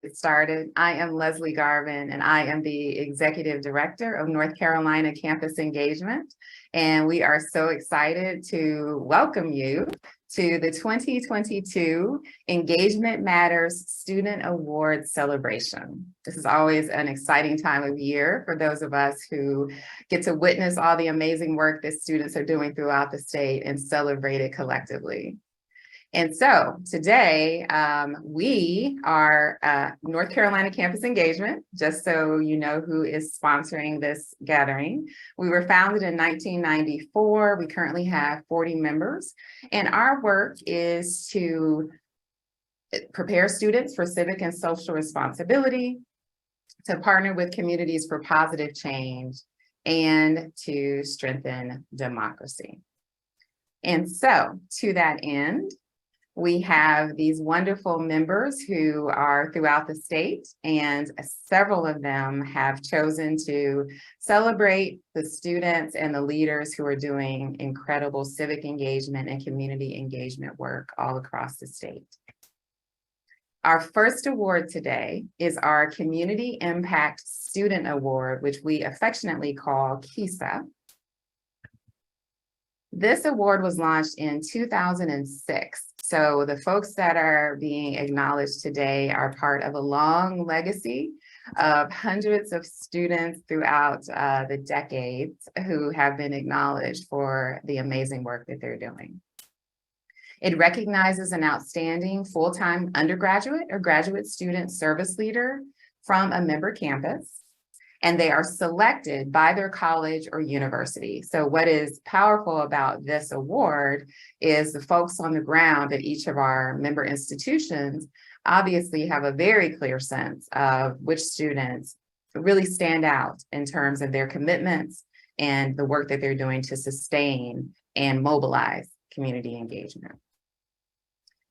get started. I am Leslie Garvin, and I am the Executive Director of North Carolina Campus Engagement. And we are so excited to welcome you to the 2022 Engagement Matters Student Award Celebration. This is always an exciting time of year for those of us who get to witness all the amazing work that students are doing throughout the state and celebrate it collectively. And so today we are North Carolina Campus Engagement, just so you know who is sponsoring this gathering. We were founded in 1994. We currently have 40 members, and our work is to prepare students for civic and social responsibility, to partner with communities for positive change, and to strengthen democracy. And so to that end, we have these wonderful members who are throughout the state, and several of them have chosen to celebrate the students and the leaders who are doing incredible civic engagement and community engagement work all across the state. Our first award today is our Community Impact Student Award, which we affectionately call KISA. This award was launched in 2006. So the folks that are being acknowledged today are part of a long legacy of hundreds of students throughout the decades who have been acknowledged for the amazing work that they're doing. It recognizes an outstanding full-time undergraduate or graduate student service leader from a member campus, and they are selected by their college or university. So what is powerful about this award is the folks on the ground at each of our member institutions obviously have a very clear sense of which students really stand out in terms of their commitments and the work that they're doing to sustain and mobilize community engagement.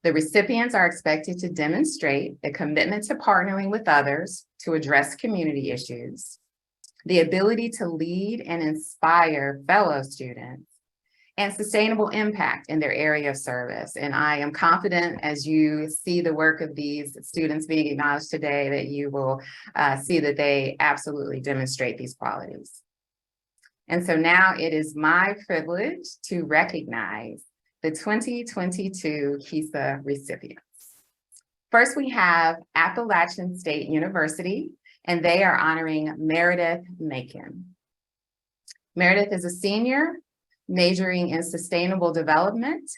The recipients are expected to demonstrate a commitment to partnering with others to address community issues, the ability to lead and inspire fellow students, and sustainable impact in their area of service. And I am confident as you see the work of these students being acknowledged today that you will see that they absolutely demonstrate these qualities. And so now it is my privilege to recognize the 2022 KISA recipients. First, we have Appalachian State University, and they are honoring Meredith Macon. Meredith is a senior majoring in sustainable development,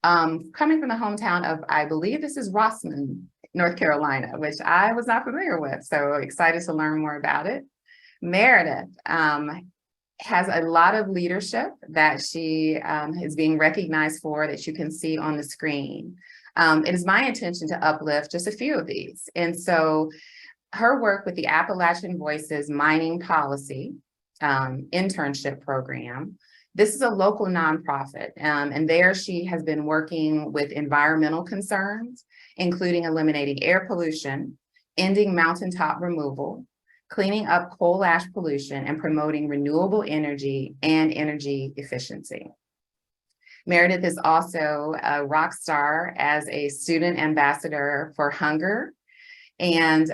coming from the hometown of, I believe this is Rossman, North Carolina, which I was not familiar with, so excited to learn more about it. Meredith has a lot of leadership that she is being recognized for that you can see on the screen. It is my intention to uplift just a few of these. And so her work with the Appalachian Voices Mining Policy internship program, this is a local nonprofit, and there she has been working with environmental concerns, including eliminating air pollution, ending mountaintop removal, cleaning up coal ash pollution, and promoting renewable energy and energy efficiency. Meredith is also a rock star as a student ambassador for hunger. And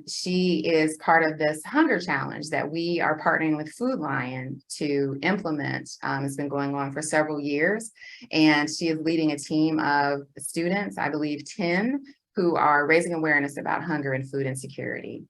she is part of this hunger challenge that we are partnering with Food Lion to implement. It's been going on for several years, and she is leading a team of students, I believe 10, who are raising awareness about hunger and food insecurity.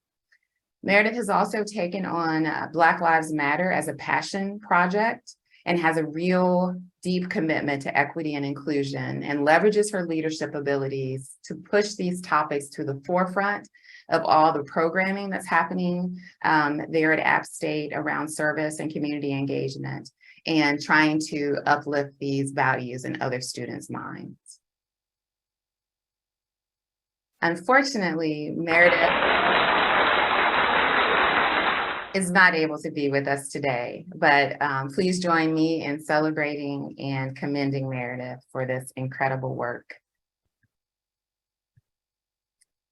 Meredith has also taken on Black Lives Matter as a passion project and has a real deep commitment to equity and inclusion, and leverages her leadership abilities to push these topics to the forefront of all the programming that's happening there at App State around service and community engagement, and trying to uplift these values in other students' minds. Unfortunately, Meredith is not able to be with us today, but please join me in celebrating and commending Meredith for this incredible work.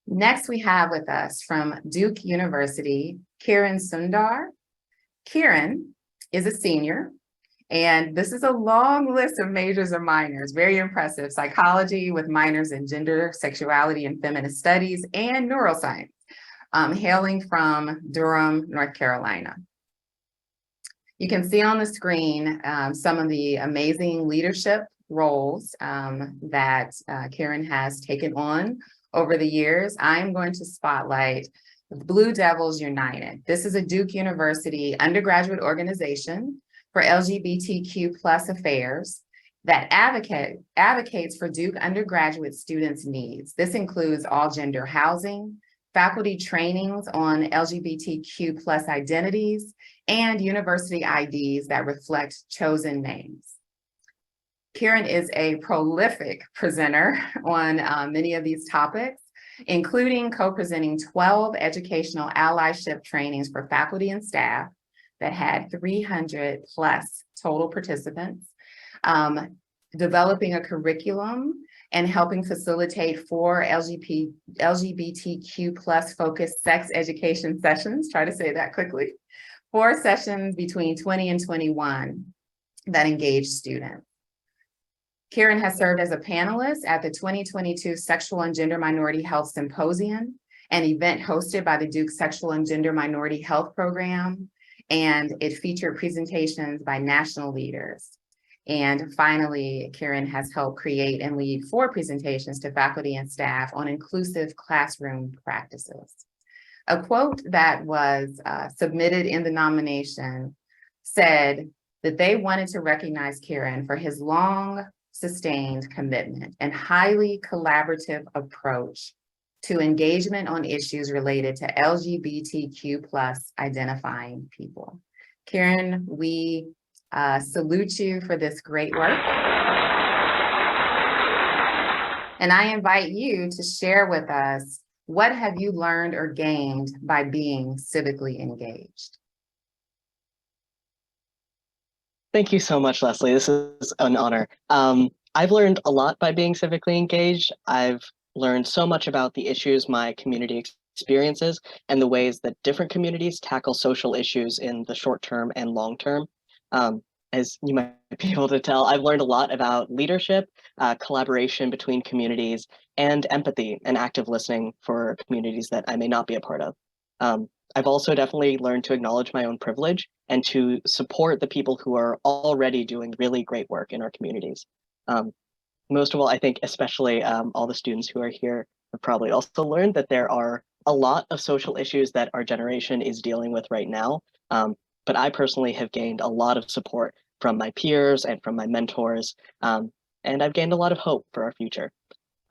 Next, we have with us from Duke University, Kiran Sundar. Kiran is a senior, and this is a long list of majors and minors, very impressive. Psychology with minors in gender, sexuality, and feminist studies, and neuroscience. hailing from Durham, North Carolina. You can see on the screen some of the amazing leadership roles that Karen has taken on over the years. I'm going to spotlight Blue Devils United. This is a Duke University undergraduate organization for LGBTQ plus affairs that advocates for Duke undergraduate students' needs. This includes all gender housing, faculty trainings on LGBTQ plus identities, and university IDs that reflect chosen names. Karen is a prolific presenter on many of these topics, including co-presenting 12 educational allyship trainings for faculty and staff that had 300 plus total participants, developing a curriculum and helping facilitate 4 LGBTQ plus focused sex education sessions, try to say that quickly, 4 sessions between 20 and 21 that engage students. Karen has served as a panelist at the 2022 Sexual and Gender Minority Health Symposium, an event hosted by the Duke Sexual and Gender Minority Health Program, and it featured presentations by national leaders. And finally, Karen has helped create and lead 4 presentations to faculty and staff on inclusive classroom practices. A quote that was submitted in the nomination said that they wanted to recognize Karen for his long sustained commitment and highly collaborative approach to engagement on issues related to LGBTQ plus identifying people. Karen, we salute you for this great work. And I invite you to share with us, what have you learned or gained by being civically engaged? Thank you so much, Leslie. This is an honor. I've learned a lot by being civically engaged. I've learned so much about the issues my community experiences and the ways that different communities tackle social issues in the short term and long term. As you might be able to tell, I've learned a lot about leadership, collaboration between communities, and empathy and active listening for communities that I may not be a part of. I've also definitely learned to acknowledge my own privilege and to support the people who are already doing really great work in our communities. Most of all, I think especially all the students who are here have probably also learned that there are a lot of social issues that our generation is dealing with right now. But I personally have gained a lot of support from my peers and from my mentors, and I've gained a lot of hope for our future.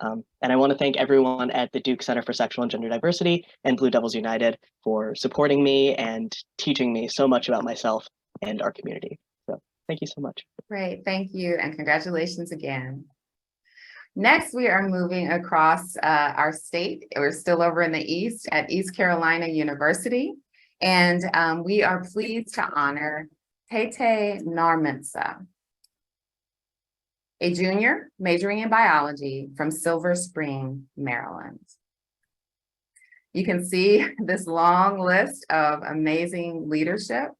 And I want to thank everyone at the Duke Center for Sexual and Gender Diversity and Blue Devils United for supporting me and teaching me so much about myself and our community. So thank you so much. Great, thank you, and congratulations again. Next, we are moving across our state. We're still over in the East at East Carolina University, and we are pleased to honor Tete Narmitsa, a junior majoring in biology from Silver Spring, Maryland. You can see this long list of amazing leadership.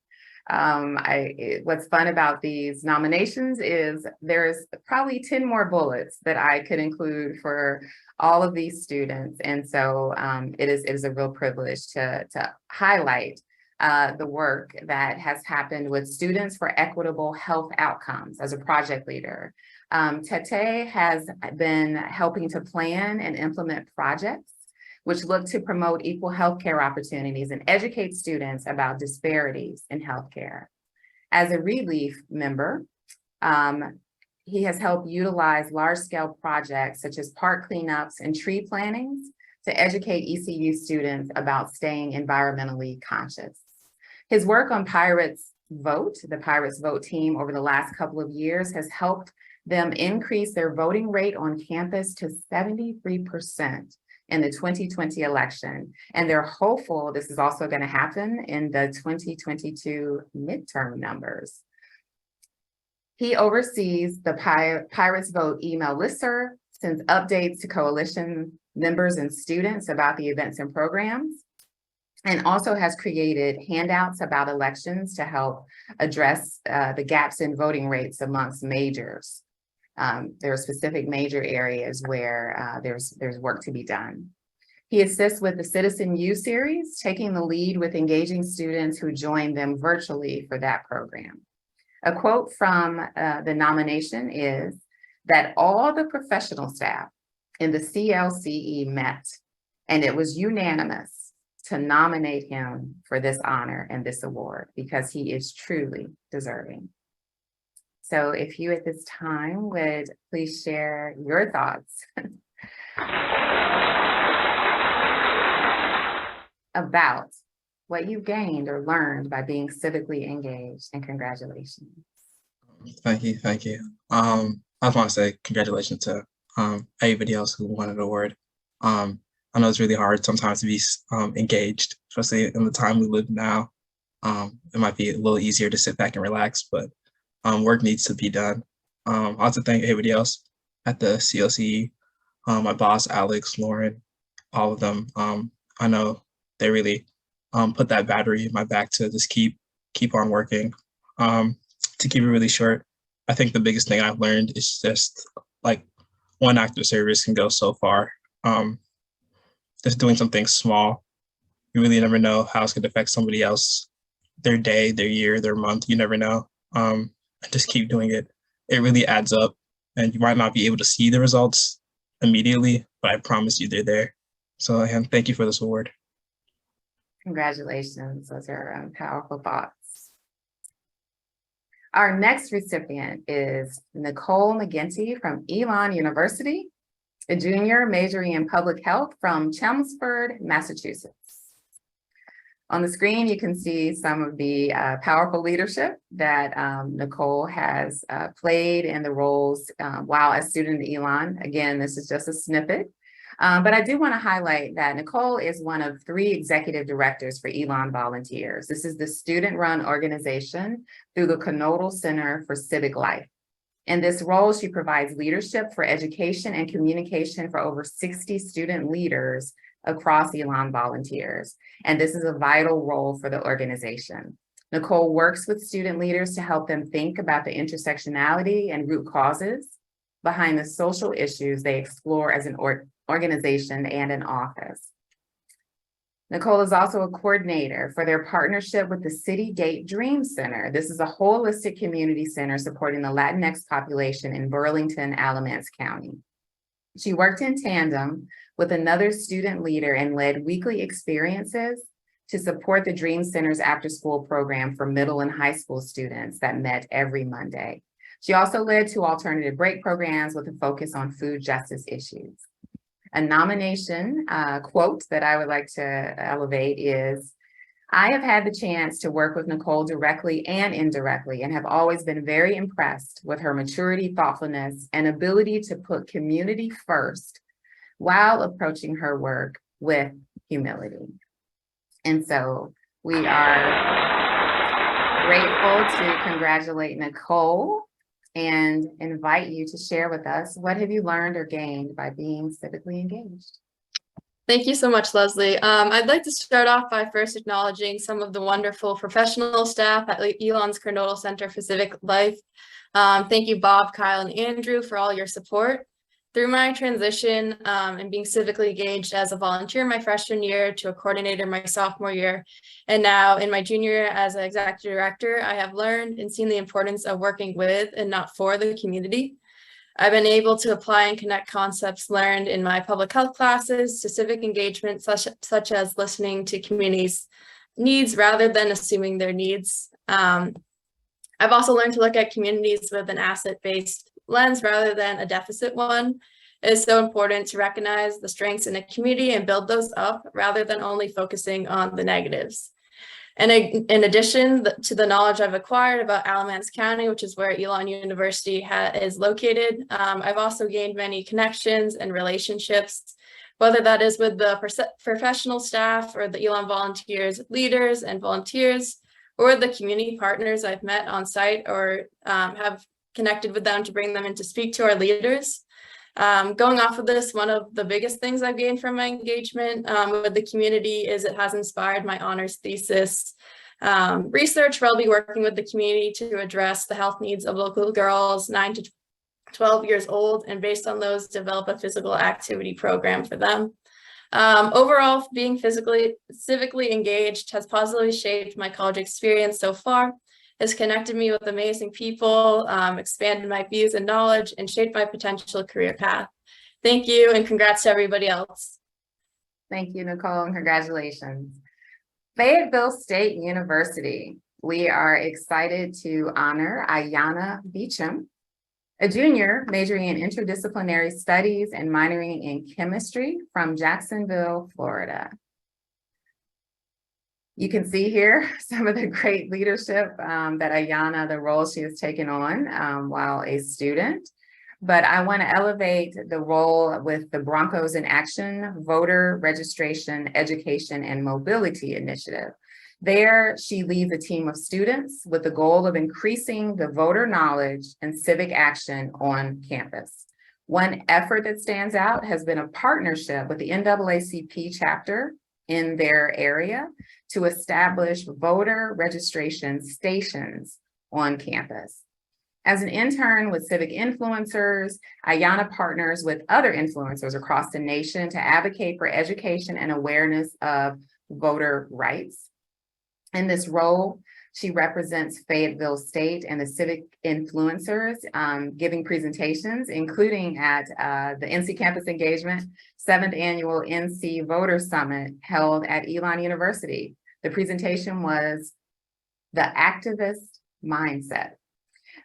What's fun about these nominations is there's probably 10 more bullets that I could include for all of these students. And so it is a real privilege to highlight the work that has happened with Students for Equitable Health Outcomes as a project leader. Tete has been helping to plan and implement projects which look to promote equal healthcare opportunities and educate students about disparities in healthcare. As a Relief member, he has helped utilize large-scale projects such as park cleanups and tree plantings to educate ECU students about staying environmentally conscious. His work on Pirates Vote, the Pirates Vote team over the last couple of years has helped them increase their voting rate on campus to 73% in the 2020 election. And they're hopeful this is also going to happen in the 2022 midterm numbers. He oversees the Pirates Vote email listserv, sends updates to coalition members and students about the events and programs, and also has created handouts about elections to help address the gaps in voting rates amongst majors. There are specific major areas where there's work to be done. He assists with the Citizen U series, taking the lead with engaging students who join them virtually for that program. A quote from the nomination is that all the professional staff in the CLCE met, and it was unanimous to nominate him for this honor and this award because he is truly deserving. So if you at this time would please share your thoughts about what you've gained or learned by being civically engaged, and congratulations. Thank you, thank you. I just want to say congratulations to everybody else who won an award. I know it's really hard sometimes to be engaged, especially in the time we live now. It might be a little easier to sit back and relax, but work needs to be done. I also thank everybody else at the CLCE, my boss, Alex, Lauren, all of them. I know they really put that battery in my back to just keep on working. To keep it really short, I think the biggest thing I've learned is just like one act of service can go so far. Just doing something small, you really never know how it's going to affect somebody else, their day, their year, their month. You never know. Just keep doing it. It really adds up, and you might not be able to see the results immediately, but I promise you they're there. So again, thank you for this award. Congratulations, those are powerful thoughts. Our next recipient is Nicole McGinty from Elon University, a junior majoring in public health from Chelmsford, Massachusetts. On the screen, you can see some of the powerful leadership that Nicole has played in the roles while a student at Elon. Again, this is just a snippet. But I do want to highlight that Nicole is one of 3 executive directors for Elon Volunteers. This is the student-run organization through the Conodal Center for Civic Life. In this role, she provides leadership for education and communication for over 60 student leaders across Elon Volunteers. And this is a vital role for the organization. Nicole works with student leaders to help them think about the intersectionality and root causes behind the social issues they explore as an organization and an office. Nicole is also a coordinator for their partnership with the City Gate Dream Center. This is a holistic community center supporting the Latinx population in Burlington, Alamance County. She worked in tandem with another student leader and led weekly experiences to support the Dream Center's after-school program for middle and high school students that met every Monday. She also led 2 alternative break programs with a focus on food justice issues. A nomination quote that I would like to elevate is, "I have had the chance to work with Nicole directly and indirectly and have always been very impressed with her maturity, thoughtfulness, and ability to put community first while approaching her work with humility." And so we are grateful to congratulate Nicole and invite you to share with us, what have you learned or gained by being civically engaged? Thank you so much, Leslie. I'd like to start off by first acknowledging some of the wonderful professional staff at Elon's Conodal Center for Civic Life. Thank you, Bob, Kyle, and Andrew, for all your support. Through my transition and being civically engaged as a volunteer my freshman year to a coordinator my sophomore year, and now in my junior year as an executive director, I have learned and seen the importance of working with and not for the community. I've been able to apply and connect concepts learned in my public health classes to civic engagement, such as listening to communities' needs rather than assuming their needs. I've also learned to look at communities with an asset-based lens rather than a deficit one. It is so important to recognize the strengths in a community and build those up rather than only focusing on the negatives. And in addition to the knowledge I've acquired about Alamance County, which is where Elon University is located, I've also gained many connections and relationships, whether that is with the professional staff or the Elon Volunteers leaders and volunteers, or the community partners I've met on site or have connected with them to bring them in to speak to our leaders. Going off of this, one of the biggest things I've gained from my engagement with the community is it has inspired my honors thesis research, where I'll be working with the community to address the health needs of local girls 9 to 12 years old, and based on those, develop a physical activity program for them. Overall, being civically engaged has positively shaped my college experience so far. It's connected me with amazing people, expanded my views and knowledge, and shaped my potential career path. Thank you, and congrats to everybody else. Thank you, Nicole, and congratulations. Fayetteville State University. We are excited to honor Ayanna Beecham, a junior majoring in interdisciplinary studies and minoring in chemistry from Jacksonville, Florida. You can see here some of the great leadership that Ayanna, the role she has taken on while a student. But I want to elevate the role with the Broncos in Action Voter Registration, Education, and Mobility Initiative. There, she leads a team of students with the goal of increasing the voter knowledge and civic action on campus. One effort that stands out has been a partnership with the NAACP chapter in their area to establish voter registration stations on campus. As an intern with Civic influencers, Ayanna partners with other influencers across the nation to advocate for education and awareness of voter rights. In this role, she represents Fayetteville State and the Civic influencers, giving presentations, including at the NC Campus Engagement 7th Annual NC Voter Summit held at Elon University. The presentation was The Activist Mindset.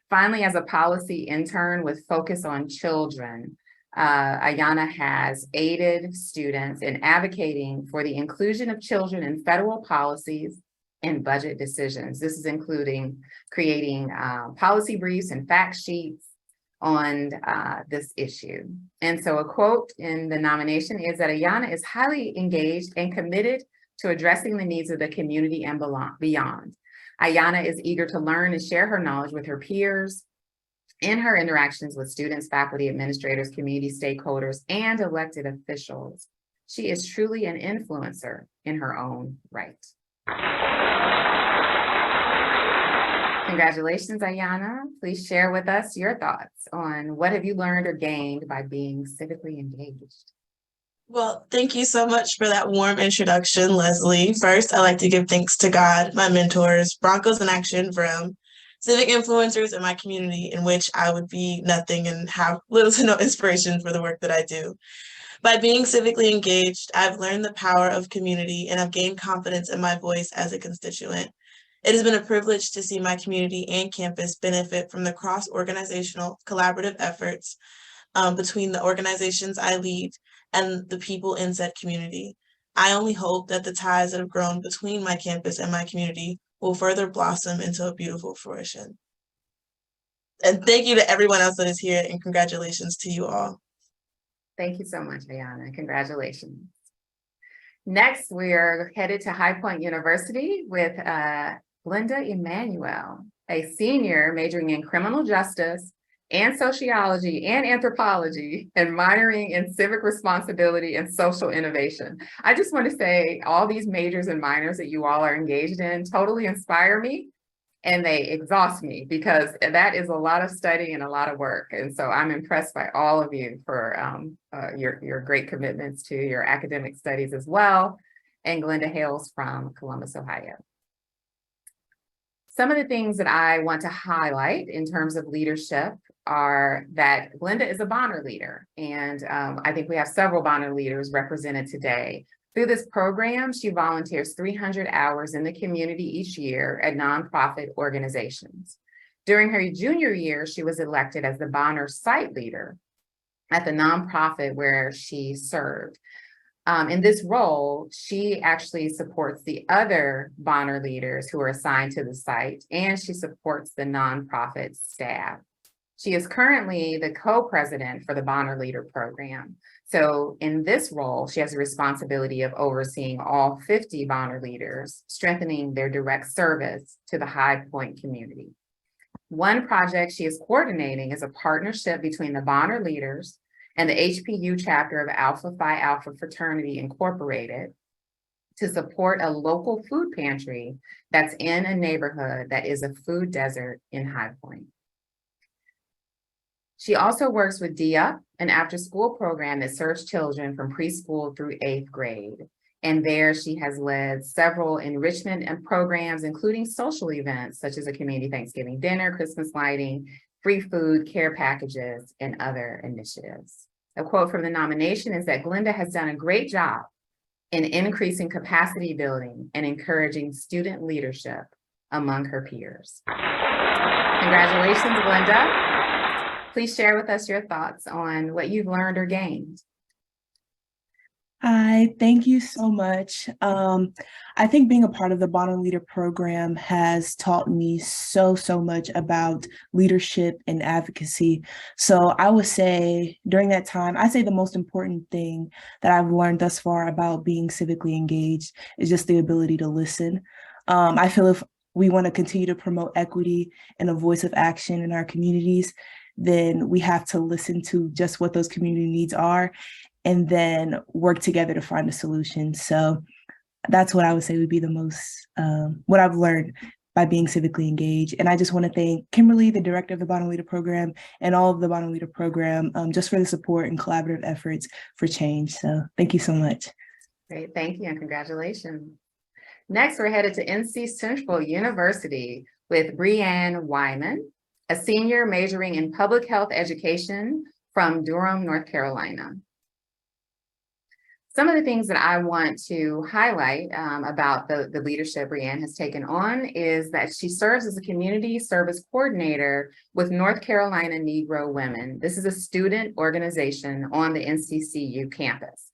Finally, as a policy intern with focus on children, Ayanna has aided students in advocating for the inclusion of children in federal policies and budget decisions. This is including creating policy briefs and fact sheets on this issue. And so a quote in the nomination is that Ayanna is highly engaged and committed to addressing the needs of the community and beyond. Ayanna is eager to learn and share her knowledge with her peers in her interactions with students, faculty, administrators, community stakeholders, and elected officials. She is truly an influencer in her own right. Congratulations, Ayanna. Please share with us your thoughts on what have you learned or gained by being civically engaged. Well, thank you so much for that warm introduction, Leslie. First, I'd like to give thanks to God, my mentors, Broncos in Action from Civic influencers in my community, in which I would be nothing and have little to no inspiration for the work that I do. By being civically engaged, I've learned the power of community and I've gained confidence in my voice as a constituent. It has been a privilege to see my community and campus benefit from the cross-organizational collaborative efforts between the organizations I lead and the people in said community. I only hope that the ties that have grown between my campus and my community will further blossom into a beautiful fruition. And thank you to everyone else that is here, and congratulations to you all. Thank you so much, Ayanna. Congratulations. Next, we are headed to High Point University with Linda Emanuel, a senior majoring in criminal justice and sociology and anthropology and minoring in civic responsibility and social innovation. I just want to say all these majors and minors that you all are engaged in totally inspire me and they exhaust me because that is a lot of study and a lot of work. And so I'm impressed by all of you for your great commitments to your academic studies as well. And Glenda hails from Columbus, Ohio. Some of the things that I want to highlight in terms of leadership are that Glenda is a Bonner leader. And I think we have several Bonner leaders represented today. Through this program, she volunteers 300 hours in the community each year at nonprofit organizations. During her junior year, she was elected as the Bonner site leader at the nonprofit where she served. In this role, she actually supports the other Bonner leaders who are assigned to the site, and she supports the nonprofit staff. She is currently the co-president for the Bonner Leader Program. So in this role, she has the responsibility of overseeing all 50 Bonner leaders, strengthening their direct service to the High Point community. One project she is coordinating is a partnership between the Bonner leaders and the HPU chapter of Alpha Phi Alpha Fraternity Incorporated to support a local food pantry that's in a neighborhood that is a food desert in High Point. She also works with DIA, an after-school program that serves children from preschool through 8th grade. And there she has led several enrichment and programs, including social events such as a community Thanksgiving dinner, Christmas lighting, free food, care packages, and other initiatives. A quote from the nomination is that Glenda has done a great job in increasing capacity building and encouraging student leadership among her peers. Congratulations, Glenda. Please share with us your thoughts on what you've learned or gained. Hi, thank you so much. I think being a part of the Barnhill Leader program has taught me so much about leadership and advocacy. So I would say during that time, I'd say the most important thing that I've learned thus far about being civically engaged is just the ability to listen. I feel if we want to continue to promote equity and a voice of action in our communities, then we have to listen to just what those community needs are and then work together to find a solution. So that's what I would say would be the most, what I've learned by being civically engaged. And I just want to thank Kimberly, the director of the Barnhill Leader program, and all of the Barnhill Leader program, just for the support and collaborative efforts for change. So thank you so much. Great, thank you and congratulations. Next, we're headed to NC Central University with Brianne Wyman, a senior majoring in public health education from Durham, North Carolina. Some of the things that I want to highlight about the leadership Brianne has taken on is that she serves as a community service coordinator with North Carolina Negro Women. This is a student organization on the NCCU campus.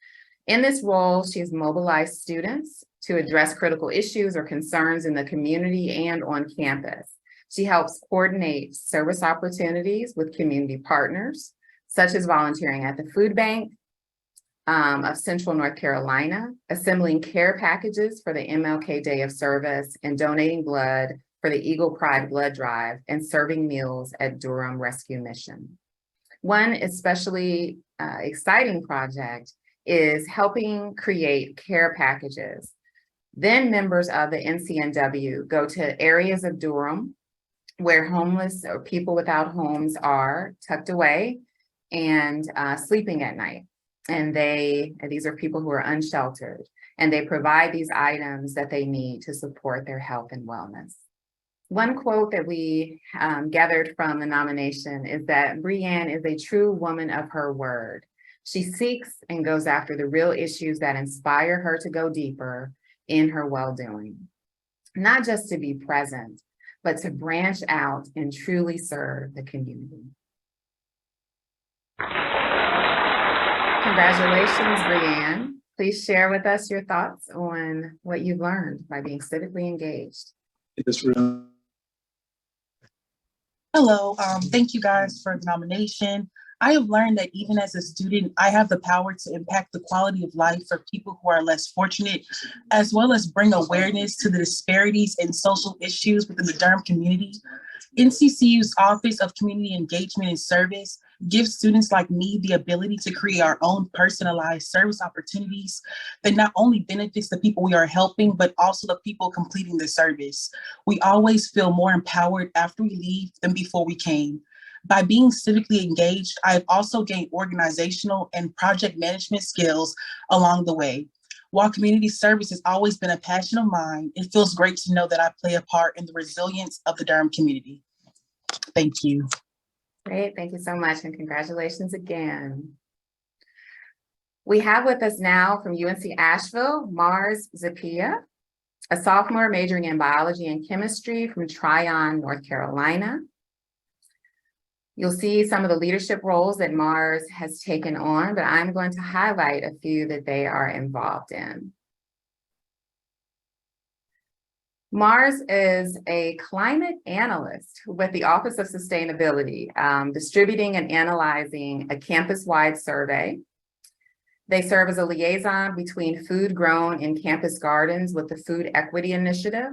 In this role, she has mobilized students to address critical issues or concerns in the community and on campus. She helps coordinate service opportunities with community partners, such as volunteering at the food bank of Central North Carolina, assembling care packages for the MLK Day of Service, and donating blood for the Eagle Pride Blood Drive, and serving meals at Durham Rescue Mission. One especially exciting project is helping create care packages. Then members of the NCNW go to areas of Durham where homeless or people without homes are tucked away and sleeping at night. And these are people who are unsheltered, and they provide these items that they need to support their health and wellness. One quote that we gathered from the nomination is that Brianne is a true woman of her word. She seeks and goes after the real issues that inspire her to go deeper in her well-doing, not just to be present, but to branch out and truly serve the community. Congratulations, Brianne. Please share with us your thoughts on what you've learned by being civically engaged. Hello, thank you guys for the nomination. I have learned that even as a student, I have the power to impact the quality of life for people who are less fortunate, as well as bring awareness to the disparities and social issues within the Durham community. NCCU's Office of Community Engagement and Service gives students like me the ability to create our own personalized service opportunities that not only benefits the people we are helping, but also the people completing the service. We always feel more empowered after we leave than before we came. By being civically engaged, I have also gained organizational and project management skills along the way. While community service has always been a passion of mine, it feels great to know that I play a part in the resilience of the Durham community. Thank you. Great, thank you so much, and congratulations again. We have with us now from UNC Asheville, Mars Zapia, a sophomore majoring in biology and chemistry from Tryon, North Carolina. You'll see some of the leadership roles that Mars has taken on, but I'm going to highlight a few that they are involved in. Mars is a climate analyst with the Office of Sustainability, distributing and analyzing a campus-wide survey. They serve as a liaison between food grown in campus gardens with the Food Equity Initiative,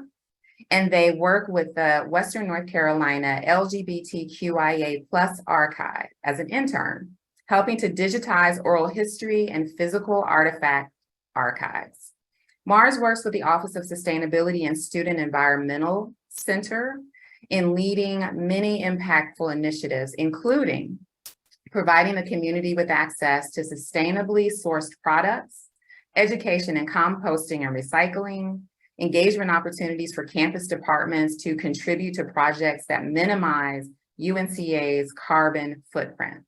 and they work with the Western North Carolina LGBTQIA+ archive as an intern, helping to digitize oral history and physical artifact archives. Mars works with the Office of Sustainability and Student Environmental Center in leading many impactful initiatives, including providing the community with access to sustainably sourced products, education in composting and recycling, engagement opportunities for campus departments to contribute to projects that minimize UNCA's carbon footprint.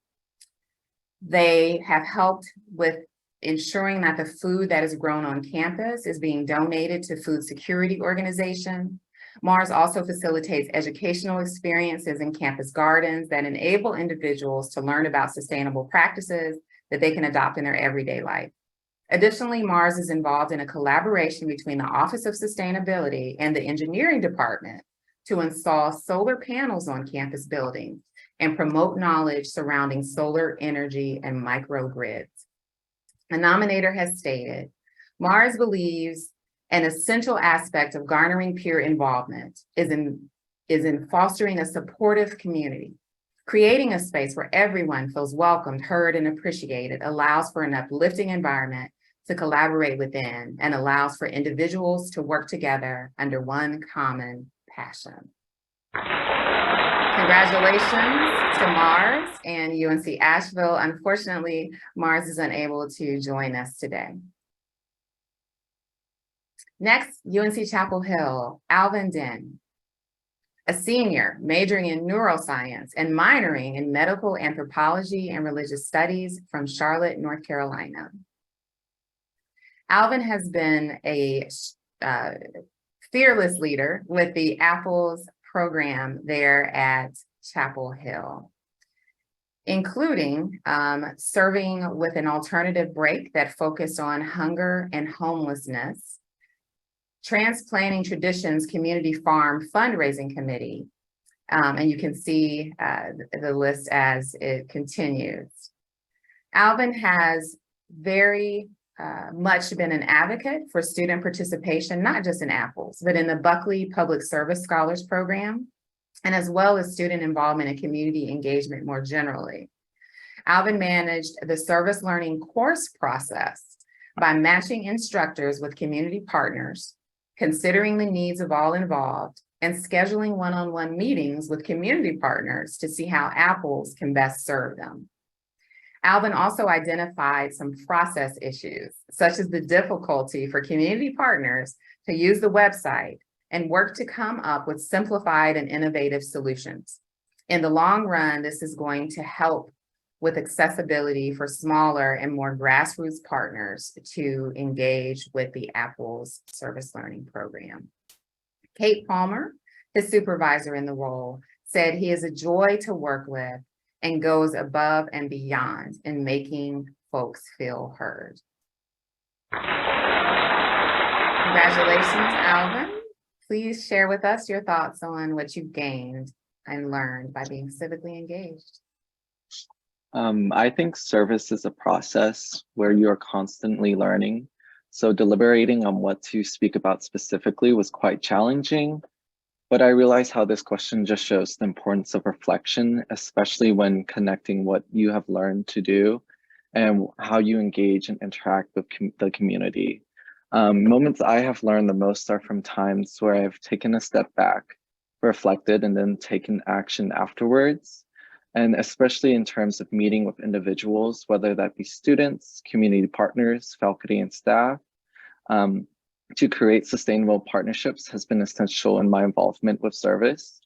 They have helped with ensuring that the food that is grown on campus is being donated to food security organizations. Mars also facilitates educational experiences in campus gardens that enable individuals to learn about sustainable practices that they can adopt in their everyday life. Additionally, Mars is involved in a collaboration between the Office of Sustainability and the engineering department to install solar panels on campus buildings and promote knowledge surrounding solar energy and microgrids. A nominator has stated, Mars believes an essential aspect of garnering peer involvement is in fostering a supportive community. Creating a space where everyone feels welcomed, heard, and appreciated allows for an uplifting environment to collaborate within and allows for individuals to work together under one common passion. Congratulations to Mars and UNC Asheville. Unfortunately, Mars is unable to join us today. Next, UNC Chapel Hill, Alvin Den, a senior majoring in neuroscience and minoring in medical anthropology and religious studies from Charlotte, North Carolina. Alvin has been a fearless leader with the Apples program there at Chapel Hill, including serving with an alternative break that focused on hunger and homelessness, Transplanting Traditions Community Farm Fundraising Committee, and you can see the list as it continues. Alvin has very much been an advocate for student participation, not just in Apples, but in the Buckley Public Service Scholars Program, and as well as student involvement and community engagement more generally. Alvin managed the service learning course process by matching instructors with community partners, considering the needs of all involved, and scheduling one-on-one meetings with community partners to see how Apples can best serve them. Alvin also identified some process issues, such as the difficulty for community partners to use the website and work to come up with simplified and innovative solutions. In the long run, this is going to help with accessibility for smaller and more grassroots partners to engage with the Apples Service Learning Program. Kate Palmer, his supervisor in the role, said he is a joy to work with and goes above and beyond in making folks feel heard. Congratulations, Alvin. Please share with us your thoughts on what you've gained and learned by being civically engaged. I think service is a process where you are constantly learning. So deliberating on what to speak about specifically was quite challenging, but I realized how this question just shows the importance of reflection, especially when connecting what you have learned to do and how you engage and interact with the community. Moments I have learned the most are from times where I've taken a step back, reflected, and then taken action afterwards. And especially in terms of meeting with individuals, whether that be students, community partners, faculty, and staff, to create sustainable partnerships has been essential in my involvement with service.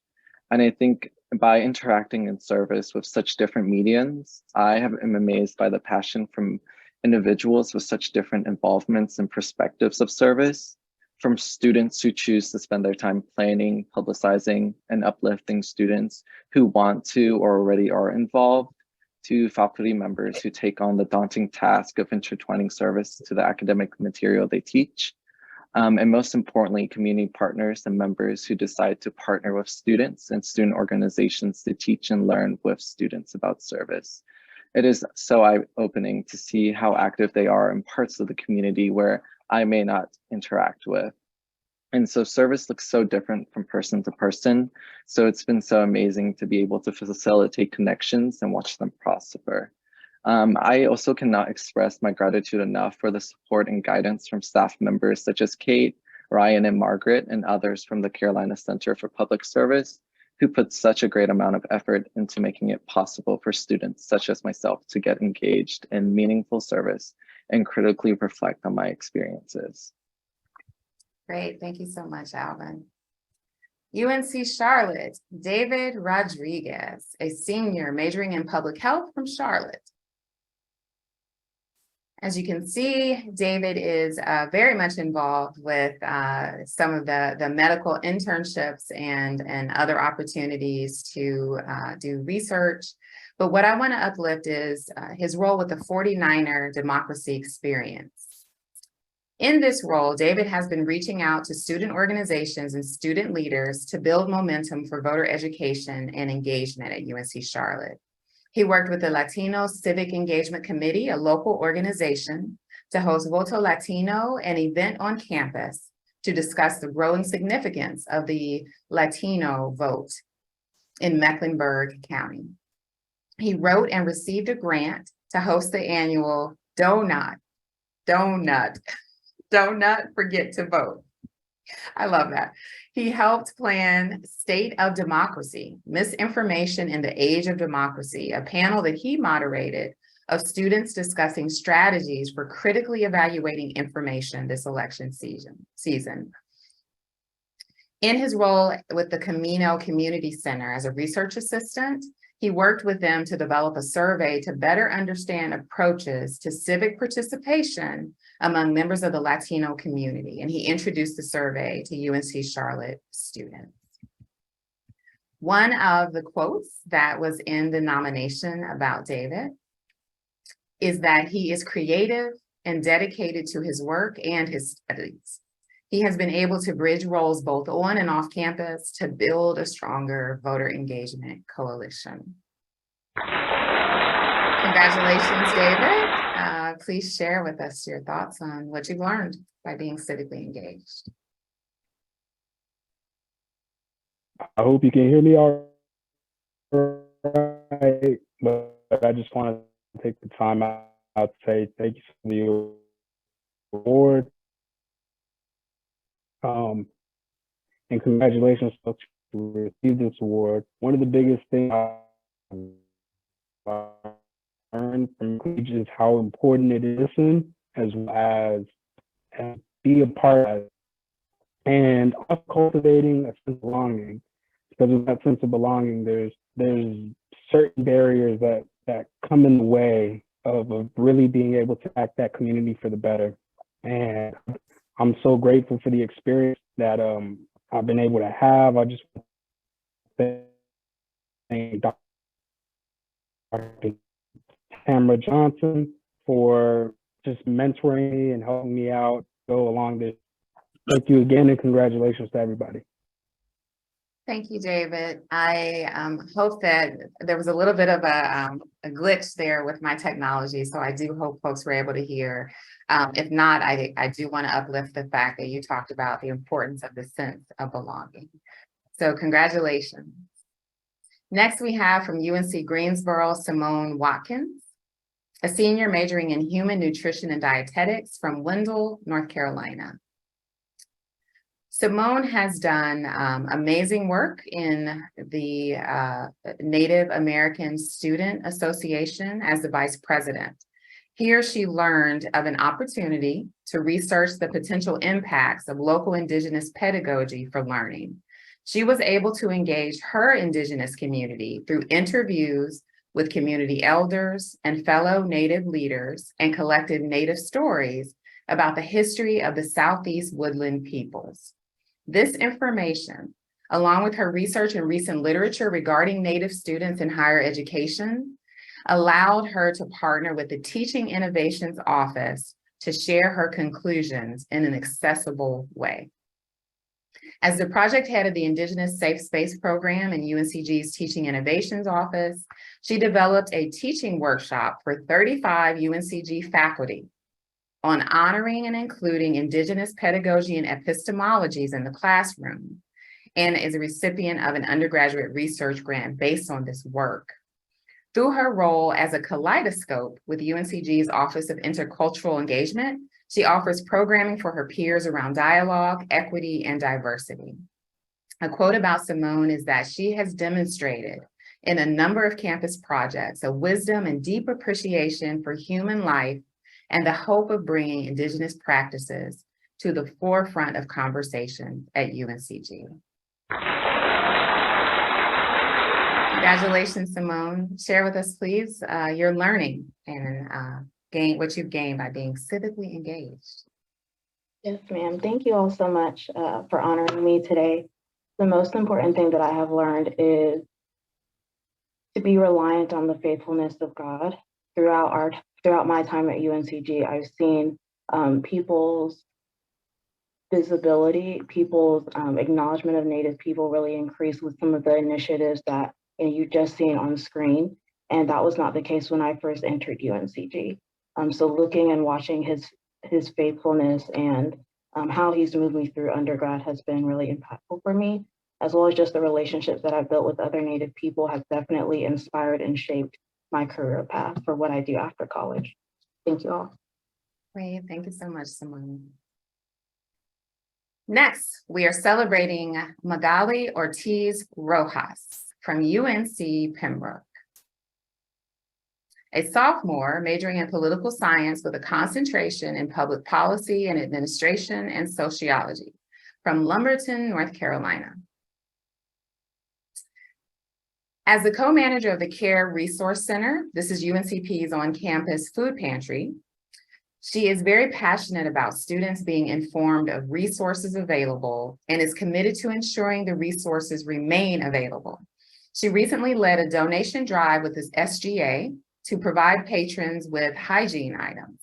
And I think by interacting in service with such different mediums, I am amazed by the passion from individuals with such different involvements and perspectives of service, from students who choose to spend their time planning, publicizing, and uplifting students who want to or already are involved, to faculty members who take on the daunting task of intertwining service to the academic material they teach, and most importantly, community partners and members who decide to partner with students and student organizations to teach and learn with students about service. It is so eye-opening to see how active they are in parts of the community where I may not interact with. And so service looks so different from person to person. So it's been so amazing to be able to facilitate connections and watch them prosper. I also cannot express my gratitude enough for the support and guidance from staff members such as Kate, Ryan, and Margaret, and others from the Carolina Center for Public Service, who put such a great amount of effort into making it possible for students such as myself to get engaged in meaningful service and critically reflect on my experiences. Great, thank you so much, Alvin. UNC Charlotte, David Rodriguez, a senior majoring in public health from Charlotte. As you can see, David is very much involved with some of the medical internships and other opportunities to do research. But what I want to uplift is his role with the 49er Democracy Experience. In this role, David has been reaching out to student organizations and student leaders to build momentum for voter education and engagement at UNC Charlotte. He worked with the Latino Civic Engagement Committee, a local organization, to host Voto Latino, an event on campus to discuss the growing significance of the Latino vote in Mecklenburg County. He wrote and received a grant to host the annual Donut Forget to Vote. I love that. He helped plan State of Democracy, Misinformation in the Age of Democracy, a panel that he moderated of students discussing strategies for critically evaluating information this election season. In his role with the Camino Community Center as a research assistant, he worked with them to develop a survey to better understand approaches to civic participation among members of the Latino community, and he introduced the survey to UNC Charlotte students. One of the quotes that was in the nomination about David is that he is creative and dedicated to his work and his studies. He has been able to bridge roles both on and off campus to build a stronger voter engagement coalition. Congratulations, David. Please share with us your thoughts on what you've learned by being civically engaged. I hope you can hear me all right, but I just want to take the time out to say thank you for the award. And congratulations to receive this award. One of the biggest things I learned from college is how important it is to listen as well as be a part of it. And also cultivating a sense of belonging. Because of that sense of belonging, there's certain barriers that come in the way of really being able to act that community for the better. And I'm so grateful for the experience that I've been able to have. I just want to thank Dr. Tamara Johnson for just mentoring me and helping me out go along this. Thank you again, and congratulations to everybody. Thank you, David. I hope that there was a little bit of a glitch there with my technology, so I do hope folks were able to hear. If not, I do want to uplift the fact that you talked about the importance of the sense of belonging. So congratulations. Next, we have from UNC Greensboro, Simone Watkins, a senior majoring in human nutrition and dietetics from Wendell, North Carolina. Simone has done amazing work in the Native American Student Association as the vice president. Here she learned of an opportunity to research the potential impacts of local Indigenous pedagogy for learning. She was able to engage her Indigenous community through interviews with community elders and fellow Native leaders and collected Native stories about the history of the Southeast Woodland peoples. This information, along with her research and recent literature regarding Native students in higher education, allowed her to partner with the Teaching Innovations Office to share her conclusions in an accessible way. As the project head of the Indigenous Safe Space Program in UNCG's Teaching Innovations Office, she developed a teaching workshop for 35 UNCG faculty on honoring and including Indigenous pedagogy and epistemologies in the classroom, and is a recipient of an undergraduate research grant based on this work. Through her role as a kaleidoscope with UNCG's Office of Intercultural Engagement, she offers programming for her peers around dialogue, equity, and diversity. A quote about Simone is that she has demonstrated in a number of campus projects a wisdom and deep appreciation for human life and the hope of bringing Indigenous practices to the forefront of conversation at UNCG. Congratulations, Simone. Share with us, please, your learning and what you've gained by being civically engaged. Yes, ma'am. Thank you all so much for honoring me today. The most important thing that I have learned is to be reliant on the faithfulness of God. Throughout my time at UNCG, I've seen people's visibility, people's acknowledgement of Native people really increase with some of the initiatives that you just seen on screen. And that was not the case when I first entered UNCG. So looking and watching his faithfulness and how he's moved me through undergrad has been really impactful for me, as well as just the relationships that I've built with other Native people have definitely inspired and shaped my career path for what I do after college. Thank you all. Great, thank you so much, Simone. Next, we are celebrating Magali Ortiz Rojas from UNC Pembroke. A sophomore majoring in political science with a concentration in public policy and administration and sociology from Lumberton, North Carolina. As the co-manager of the CARE Resource Center, this is UNCP's on-campus food pantry, she is very passionate about students being informed of resources available and is committed to ensuring the resources remain available. She recently led a donation drive with this SGA to provide patrons with hygiene items.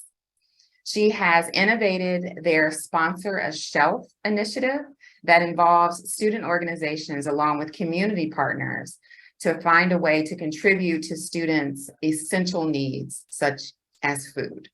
She has innovated their Sponsor a Shelf initiative that involves student organizations along with community partners to find a way to contribute to students' essential needs, such as food.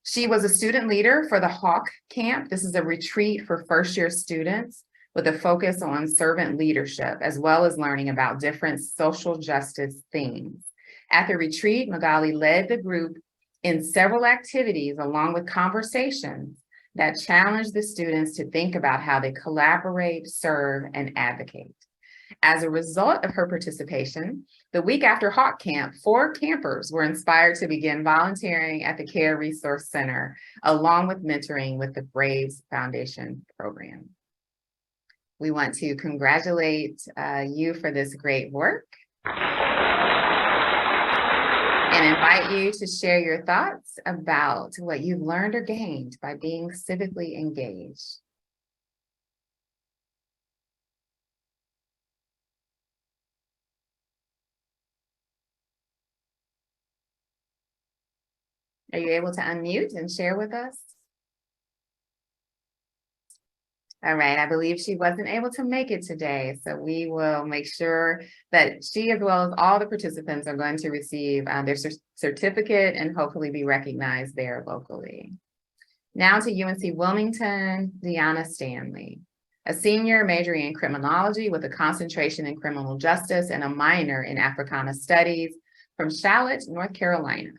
She was a student leader for the Hawk Camp. This is a retreat for first-year students with a focus on servant leadership, as well as learning about different social justice themes. At the retreat, Magali led the group in several activities along with conversations that challenged the students to think about how they collaborate, serve, and advocate. As a result of her participation, the week after Hawk Camp, 4 campers were inspired to begin volunteering at the CARE Resource Center, along with mentoring with the Braves Foundation program. We want to congratulate you for this great work and invite you to share your thoughts about what you've learned or gained by being civically engaged. Are you able to unmute and share with us? All right, I believe she wasn't able to make it today, so we will make sure that she, as well as all the participants, are going to receive their certificate and hopefully be recognized there locally. Now to UNC Wilmington, Deanna Stanley, a senior majoring in criminology with a concentration in criminal justice and a minor in Africana studies from Charlotte, North Carolina.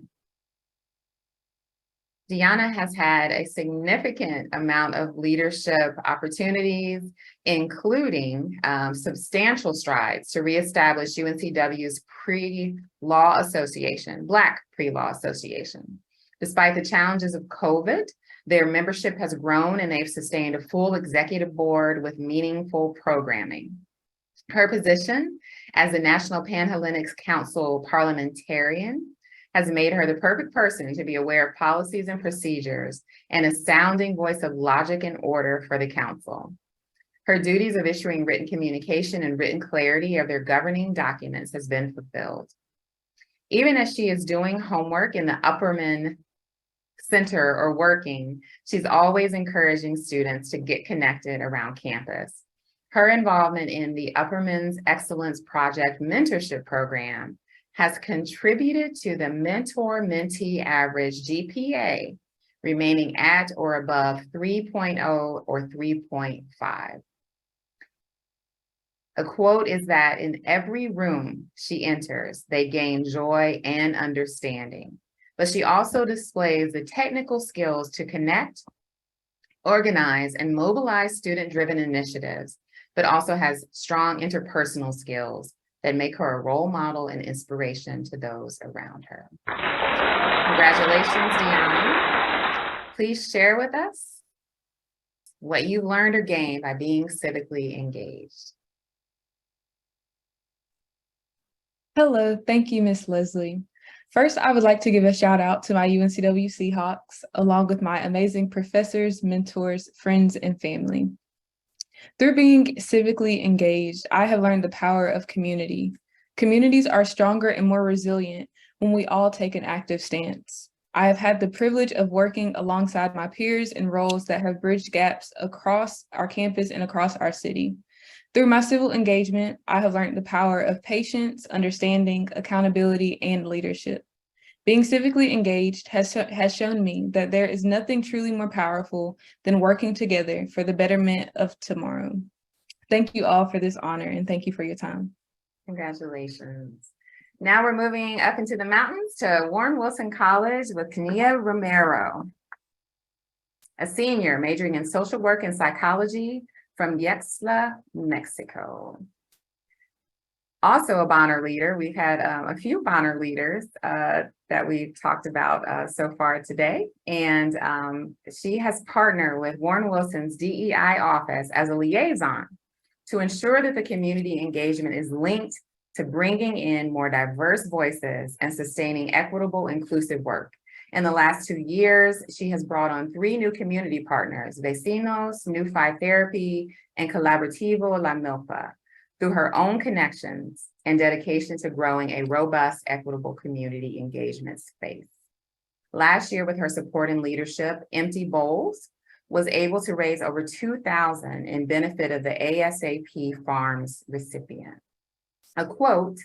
Deanna has had a significant amount of leadership opportunities, including substantial strides to reestablish UNCW's pre-law association, Black Pre-Law Association. Despite the challenges of COVID, their membership has grown and they've sustained a full executive board with meaningful programming. Her position as the National Panhellenics Council parliamentarian has made her the perfect person to be aware of policies and procedures and a sounding voice of logic and order for the council. Her duties of issuing written communication and written clarity of their governing documents has been fulfilled. Even as she is doing homework in the Upperman Center or working, she's always encouraging students to get connected around campus. Her involvement in the Upperman's Excellence Project Mentorship Program has contributed to the mentor-mentee average GPA remaining at or above 3.0 or 3.5. A quote is that in every room she enters, they gain joy and understanding, but she also displays the technical skills to connect, organize, and mobilize student-driven initiatives but also has strong interpersonal skills that make her a role model and inspiration to those around her. Congratulations, Deanna. Please share with us what you learned or gained by being civically engaged. Hello, thank you, Ms. Leslie. First, I would like to give a shout out to my UNCW Seahawks, along with my amazing professors, mentors, friends, and family. Through being civically engaged, I have learned the power of community. Communities are stronger and more resilient when we all take an active stance. I have had the privilege of working alongside my peers in roles that have bridged gaps across our campus and across our city. Through my civil engagement, I have learned the power of patience, understanding, accountability, and leadership. Being civically engaged has shown me that there is nothing truly more powerful than working together for the betterment of tomorrow. Thank you all for this honor, and thank you for your time. Congratulations. Now we're moving up into the mountains to Warren Wilson College with Kenia Romero, a senior majoring in social work and psychology from Yexla, Mexico. Also a Bonner leader. We've had a few Bonner leaders that we've talked about so far today. And she has partnered with Warren Wilson's DEI office as a liaison to ensure that the community engagement is linked to bringing in more diverse voices and sustaining equitable, inclusive work. In the last 2 years, she has brought on 3 new community partners, Vecinos, New Five Therapy, and Colaborativo La Milpa, through her own connections and dedication to growing a robust, equitable community engagement space. Last year, with her support and leadership, Empty Bowls was able to raise over $2,000 in benefit of the ASAP Farms recipient. A quote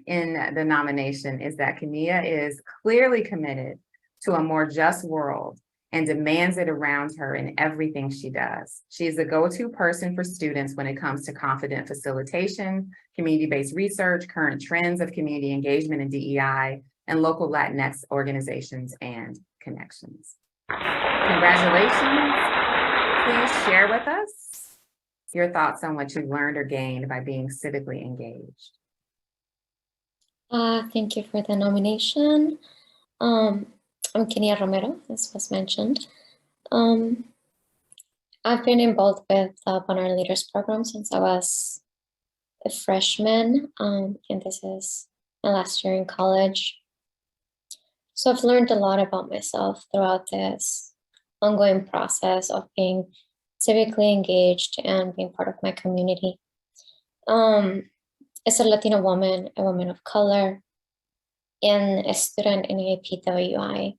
in the nomination is that Kenia is clearly committed to a more just world and demands it around her in everything she does. She is the go-to person for students when it comes to confident facilitation, community-based research, current trends of community engagement and DEI, and local Latinx organizations and connections. Congratulations. Please share with us your thoughts on what you've learned or gained by being civically engaged. Thank you for the nomination. I'm Kenia Romero, as was mentioned. I've been involved with the Bonner Leaders Program since I was a freshman, and this is my last year in college. So I've learned a lot about myself throughout this ongoing process of being civically engaged and being part of my community. As a Latina woman, a woman of color, and a student in APWI,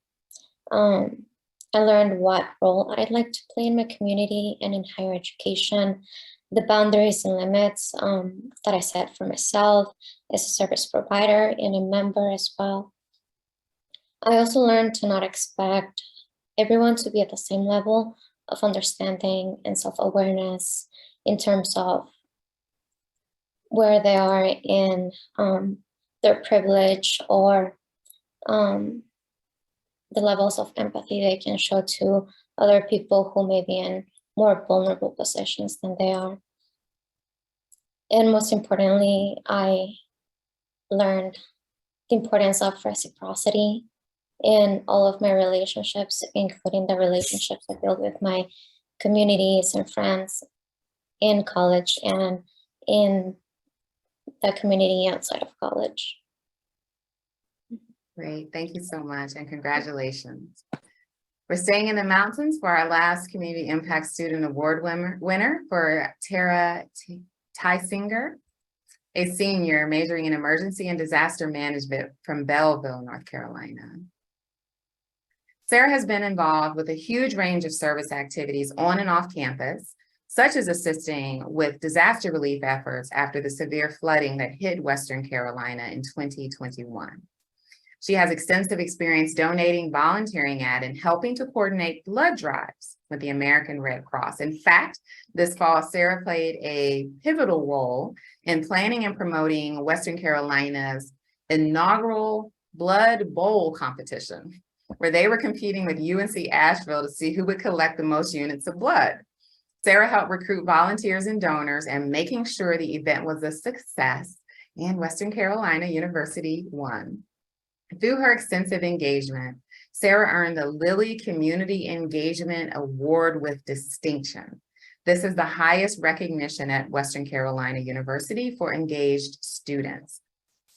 I learned what role I'd like to play in my community and in higher education, the boundaries and limits that I set for myself as a service provider and a member as well. I also learned to not expect everyone to be at the same level of understanding and self-awareness in terms of where they are in their privilege or the levels of empathy they can show to other people who may be in more vulnerable positions than they are. And most importantly, I learned the importance of reciprocity in all of my relationships, including the relationships I build with my communities and friends in college and in the community outside of college. Great, thank you so much and congratulations. We're staying in the mountains for our last Community Impact Student Award winner for Tara Tysinger, a senior majoring in emergency and disaster management from Belleville, North Carolina. Sarah has been involved with a huge range of service activities on and off campus, such as assisting with disaster relief efforts after the severe flooding that hit Western Carolina in 2021. She has extensive experience donating, volunteering at, and helping to coordinate blood drives with the American Red Cross. In fact, this fall, Sarah played a pivotal role in planning and promoting Western Carolina's inaugural Blood Bowl competition, where they were competing with UNC Asheville to see who would collect the most units of blood. Sarah helped recruit volunteers and donors and making sure the event was a success, and Western Carolina University won. Through her extensive engagement, Sarah earned the Lilly Community Engagement Award with distinction. This is the highest recognition at Western Carolina University for engaged students.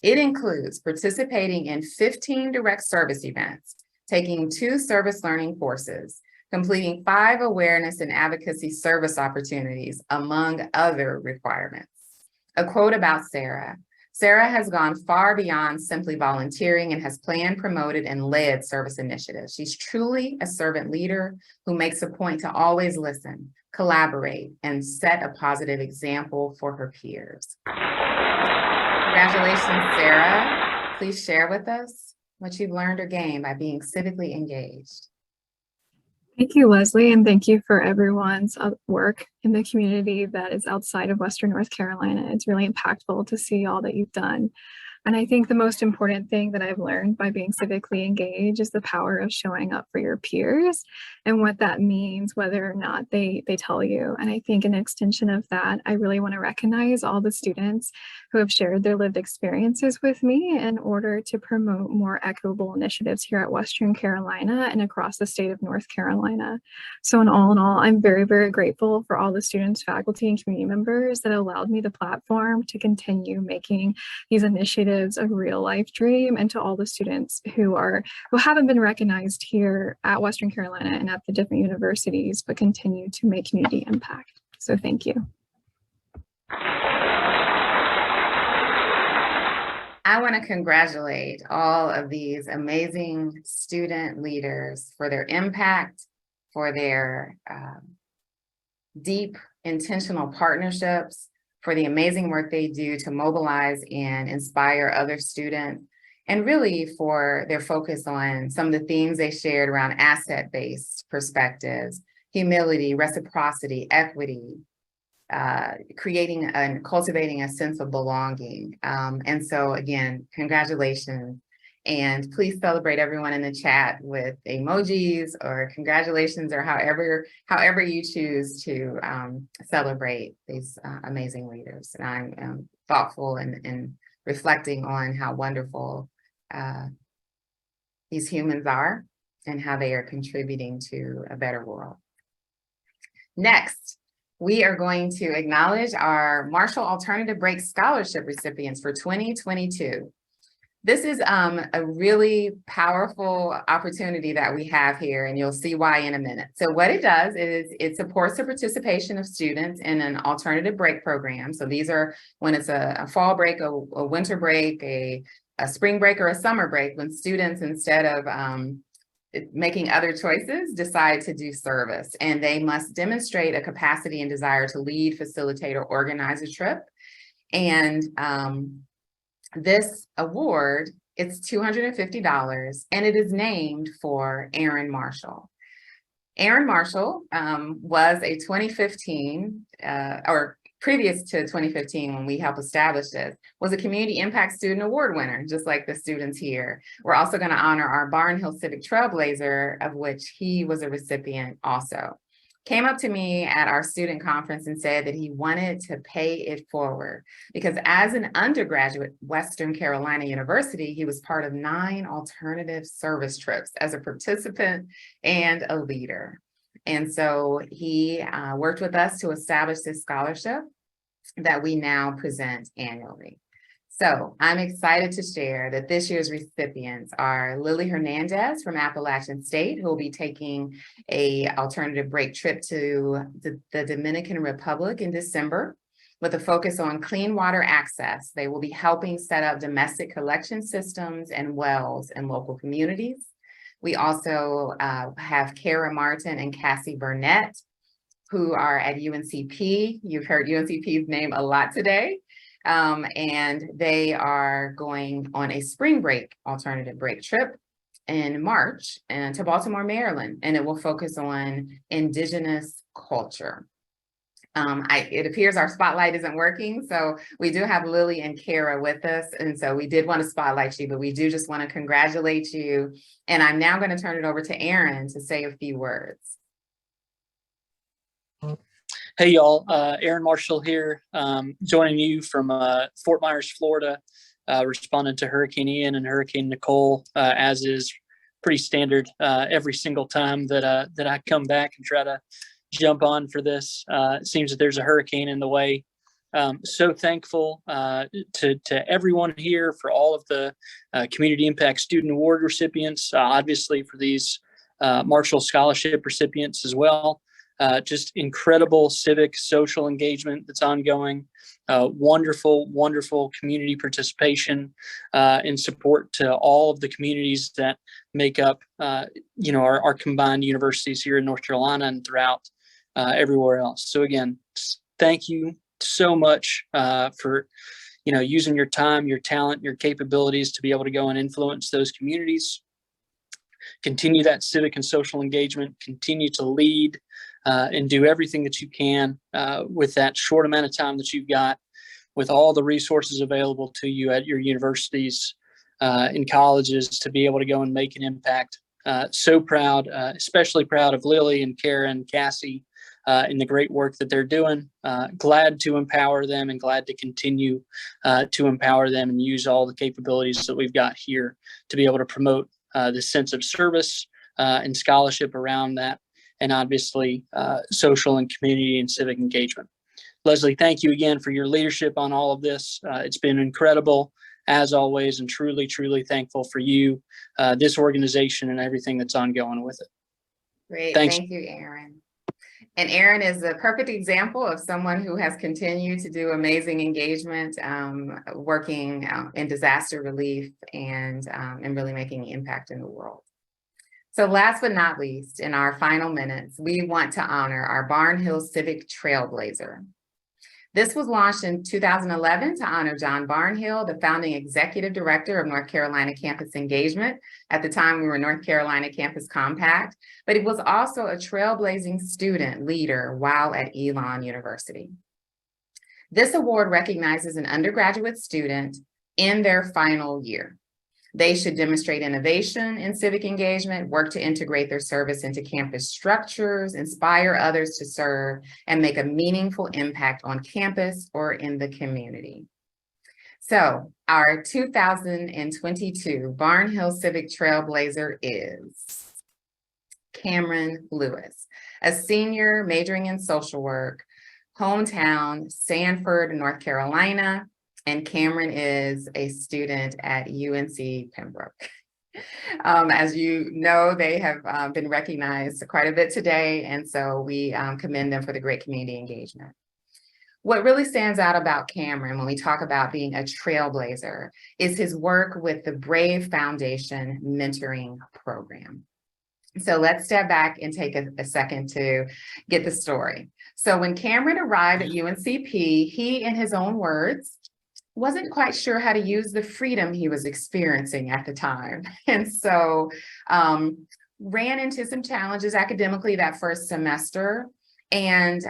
It includes participating in 15 direct service events, taking 2 service learning courses, completing 5 awareness and advocacy service opportunities, among other requirements. A quote about Sarah: Sarah has gone far beyond simply volunteering and has planned, promoted, and led service initiatives. She's truly a servant leader who makes a point to always listen, collaborate, and set a positive example for her peers. Congratulations, Sarah. Please share with us what you've learned or gained by being civically engaged. Thank you, Leslie, and thank you for everyone's work in the community that is outside of Western North Carolina. It's really impactful to see all that you've done. And I think the most important thing that I've learned by being civically engaged is the power of showing up for your peers and what that means, whether or not they tell you. And I think an extension of that, I really want to recognize all the students who have shared their lived experiences with me in order to promote more equitable initiatives here at Western Carolina and across the state of North Carolina. So in all, I'm very, very grateful for all the students, faculty, and community members that allowed me the platform to continue making these initiatives a real life dream, and to all the students who haven't been recognized here at Western Carolina and at the different universities, but continue to make community impact. So thank you. I want to congratulate all of these amazing student leaders for their impact, for their deep, intentional partnerships, for the amazing work they do to mobilize and inspire other students, and really for their focus on some of the themes they shared around asset-based perspectives, humility, reciprocity, equity, creating and cultivating a sense of belonging. And so again, congratulations. And please celebrate everyone in the chat with emojis or congratulations, or however you choose to celebrate these amazing leaders. And I'm thoughtful and reflecting on how wonderful these humans are and how they are contributing to a better world. Next, we are going to acknowledge our Marshall Alternative Break Scholarship recipients for 2022. This is a really powerful opportunity that we have here, and you'll see why in a minute. So what it does is it supports the participation of students in an alternative break program. So these are when it's a fall break, a winter break, a spring break, or a summer break, when students, instead of making other choices, decide to do service. And they must demonstrate a capacity and desire to lead, facilitate, or organize a trip. And this award, it's $250, and it is named for Aaron Marshall. Aaron Marshall was a 2015, or previous to 2015 when we helped establish this, was a Community Impact Student Award winner, just like the students here. We're also going to honor our Barnhill Civic Trailblazer, of which he was a recipient also. Came up to me at our student conference and said that he wanted to pay it forward because as an undergraduate at Western Carolina University, he was part of 9 alternative service trips as a participant and a leader. And so he worked with us to establish this scholarship that we now present annually. So I'm excited to share that this year's recipients are Lily Hernandez from Appalachian State, who will be taking a alternative break trip to the Dominican Republic in December with a focus on clean water access. They will be helping set up domestic collection systems and wells in local communities. We also have Kara Martin and Cassie Burnett, who are at UNCP. You've heard UNCP's name a lot today. And they are going on a spring break alternative break trip in March to Baltimore, Maryland, and it will focus on Indigenous culture. It appears our spotlight isn't working, so we do have Lily and Kara with us, and so we did want to spotlight you, but we do just want to congratulate you. And I'm now going to turn it over to Aaron to say a few words. Hey y'all, Aaron Marshall here, joining you from Fort Myers, Florida, responding to Hurricane Ian and Hurricane Nicole, as is pretty standard every single time that I come back and try to jump on for this. It seems that there's a hurricane in the way. So thankful to everyone here for all of the Community Impact Student Award recipients, obviously for these Marshall Scholarship recipients as well. Just incredible civic social engagement that's ongoing, wonderful, wonderful community participation and support to all of the communities that make up, our combined universities here in North Carolina and throughout everywhere else. So again, thank you so much for, using your time, your talent, your capabilities to be able to go and influence those communities. Continue that civic and social engagement, continue to lead and do everything that you can with that short amount of time that you've got, with all the resources available to you at your universities and colleges to be able to go and make an impact. So proud, especially proud of Lily and Karen, Cassie, and the great work that they're doing. Glad to empower them and glad to continue to empower them and use all the capabilities that we've got here to be able to promote the sense of service and scholarship around that, and obviously social and community and civic engagement. Leslie, thank you again for your leadership on all of this. It's been incredible as always, and truly, truly thankful for you, this organization, and everything that's ongoing with it. Great, Thanks. Thank you, Aaron. And Aaron is a perfect example of someone who has continued to do amazing engagement, working in disaster relief and really making an impact in the world. So last but not least, in our final minutes, we want to honor our Barnhill Civic Trailblazer. This was launched in 2011 to honor John Barnhill, the founding executive director of North Carolina Campus Engagement. At the time, we were North Carolina Campus Compact, but he was also a trailblazing student leader while at Elon University. This award recognizes an undergraduate student in their final year. They should demonstrate innovation in civic engagement, work to integrate their service into campus structures, inspire others to serve, and make a meaningful impact on campus or in the community. So our 2022 Barnhill Civic Trailblazer is Cameron Lewis, a senior majoring in social work, hometown Sanford, North Carolina. And Cameron is a student at UNC Pembroke. As you know, they have been recognized quite a bit today, and so we commend them for the great community engagement. What really stands out about Cameron when we talk about being a trailblazer is his work with the Brave Foundation Mentoring Program. So let's step back and take a second to get the story. So when Cameron arrived at UNCP, he, in his own words, wasn't quite sure how to use the freedom he was experiencing at the time. And so ran into some challenges academically that first semester, and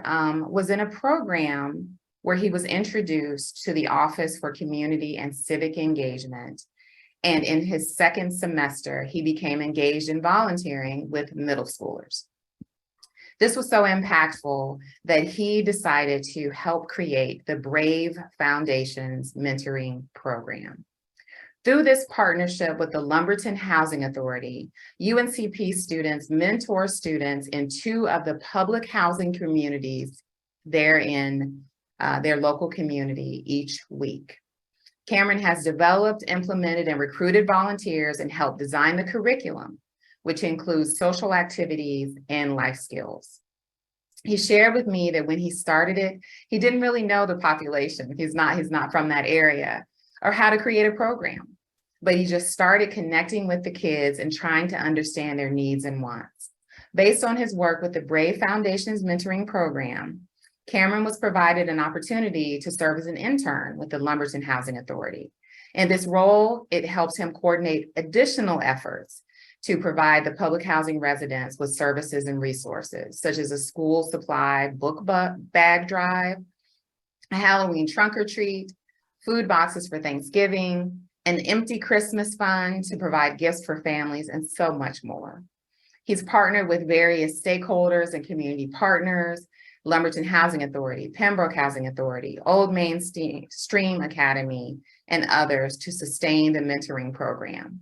was in a program where he was introduced to the Office for Community and Civic Engagement. And in his second semester, he became engaged in volunteering with middle schoolers. This was so impactful that he decided to help create the Brave Foundation's mentoring program. Through this partnership with the Lumberton Housing Authority, UNCP students mentor students in 2 of the public housing communities there in their local community each week. Cameron has developed, implemented, and recruited volunteers and helped design the curriculum, which includes social activities and life skills. He shared with me that when he started it, he didn't really know the population. He's not from that area, or how to create a program, but he just started connecting with the kids and trying to understand their needs and wants. Based on his work with the Brave Foundation's mentoring program, Cameron was provided an opportunity to serve as an intern with the Lumberton Housing Authority. In this role, it helps him coordinate additional efforts to provide the public housing residents with services and resources, such as a school supply book bag drive, a Halloween trunk or treat, food boxes for Thanksgiving, an empty Christmas fund to provide gifts for families, and so much more. He's partnered with various stakeholders and community partners, Lumberton Housing Authority, Pembroke Housing Authority, Old Main Stream Academy, and others to sustain the mentoring program.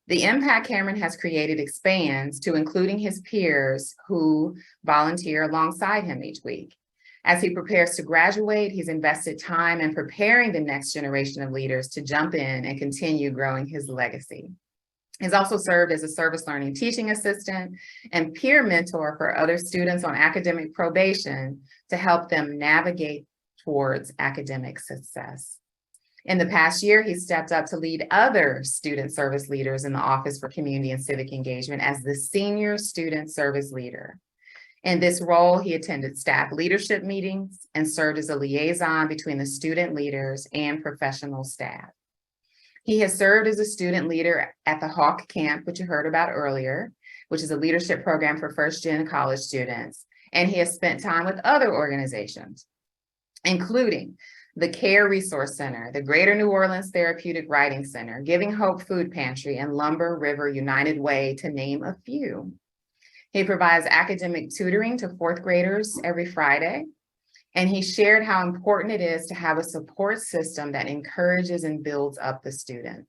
The impact Cameron has created expands to including his peers who volunteer alongside him each week. As he prepares to graduate, he's invested time in preparing the next generation of leaders to jump in and continue growing his legacy. He's also served as a service learning teaching assistant and peer mentor for other students on academic probation to help them navigate towards academic success. In the past year, he stepped up to lead other student service leaders in the Office for Community and Civic Engagement as the senior student service leader. In this role, he attended staff leadership meetings and served as a liaison between the student leaders and professional staff. He has served as a student leader at the Hawk Camp, which you heard about earlier, which is a leadership program for first-gen college students. And he has spent time with other organizations, including the CARE Resource Center, the Greater New Orleans Therapeutic Writing Center, Giving Hope Food Pantry, and Lumber River United Way, to name a few. He provides academic tutoring to fourth graders every Friday, and he shared how important it is to have a support system that encourages and builds up the student.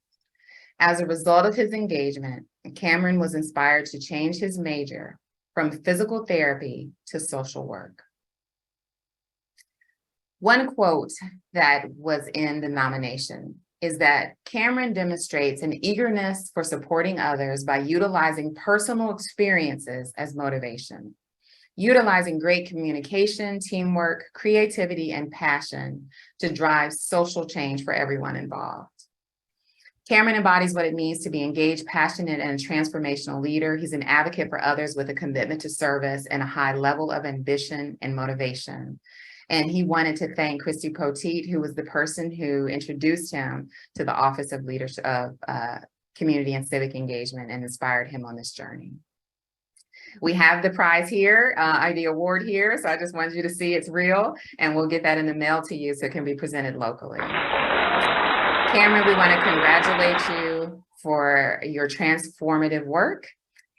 As a result of his engagement, Cameron was inspired to change his major from physical therapy to social work. One quote that was in the nomination is that Cameron demonstrates an eagerness for supporting others by utilizing personal experiences as motivation, utilizing great communication, teamwork, creativity, and passion to drive social change for everyone involved. Cameron embodies what it means to be engaged, passionate, and a transformational leader. He's an advocate for others with a commitment to service and a high level of ambition and motivation. And he wanted to thank Christy Poteet, who was the person who introduced him to the Office of Leadership of Community and Civic Engagement and inspired him on this journey. We have the prize here, the award here, so I just wanted you to see it's real, and we'll get that in the mail to you so it can be presented locally. Cameron, we want to congratulate you for your transformative work.